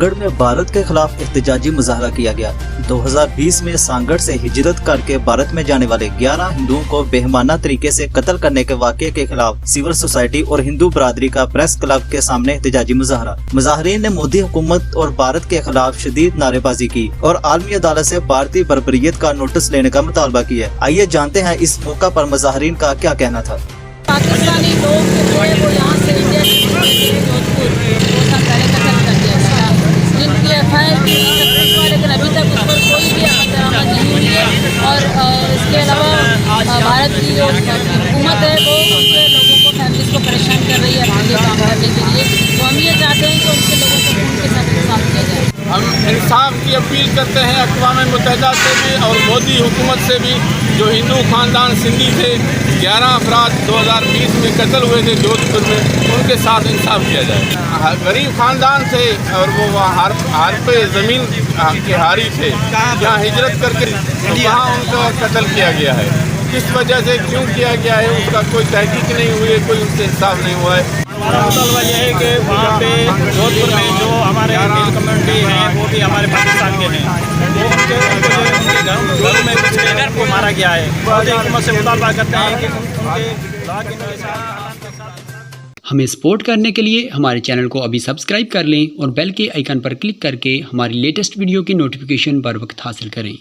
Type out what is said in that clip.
سانگڑ میں بھارت کے خلاف احتجاجی مظاہرہ کیا گیا۔ 2020 میں سانگڑ سے ہجرت کر کے بھارت میں جانے والے 11 ہندوؤں کو بہیمانہ طریقے سے قتل کرنے کے واقعے کے خلاف سول سوسائٹی اور ہندو برادری کا پریس کلب کے سامنے احتجاجی مظاہرہ۔ مظاہرین نے مودی حکومت اور بھارت کے خلاف شدید نعرے بازی کی اور عالمی عدالت سے بھارتی بربریت کا نوٹس لینے کا مطالبہ کیا۔ آئیے جانتے ہیں اس موقع پر مظاہرین کا کیا کہنا تھا۔ پاکستانی لوگ جو ہے وہ یہاں سے انڈیا جودھپور وہ سب پہلے قتل کر دیا گیا، جن کی ایف آئی آر بھی سکسیس ہوا، لیکن ابھی تک اس پر کوئی بھی عمل درآمد نہیں ہوئی ہے۔ اور اس کے علاوہ بھارت کی جو حکومت ہے وہ ان کے لوگوں کو فیملیز کو پریشان کر رہی ہے اپنے لیے کام کرنے کے لیے۔ تو ہم یہ چاہتے ہیں کہ ان کے لوگوں کو خون کے ساتھ انصاف کیا جائے۔ ہم انصاف کی اپیل کرتے ہیں اقوام متحدہ سے بھی اور مودی حکومت سے بھی۔ جو ہندو خاندان سندھی تھے 11 افراد 2020 میں قتل ہوئے تھے جودھپور میں، ان کے ساتھ انصاف کیا جائے۔ غریب خاندان تھے اور وہ ہر پہ زمین کے حاری تھے، جہاں ہجرت کر کے وہاں ان کا قتل کیا گیا ہے۔ کس وجہ سے کیوں کیا گیا ہے اس کا کوئی تحقیق نہیں ہوئی ہے، کوئی ان سے انصاف نہیں ہوا ہے۔ ہمارا مطالبہ یہ ہے کہ وہاں پہ جودھپور میں جو ہمارے ہندو کمیونٹی ہیں وہ بھی ہمارے پاکستان کے ہیں، وہ ان کے گھروں میں کچھ لیڈر کو مارا گیا ہے۔ مودی حکومت سے مطالبہ کرتے ہیں کہ ان کے حالات کے ساتھ ہمیں سپورٹ کرنے کے لیے ہمارے چینل کو ابھی سبسکرائب کر لیں اور بیل کے آئیکن پر کلک کر کے ہماری لیٹسٹ ویڈیو کی نوٹیفیکیشن بر وقت حاصل کریں۔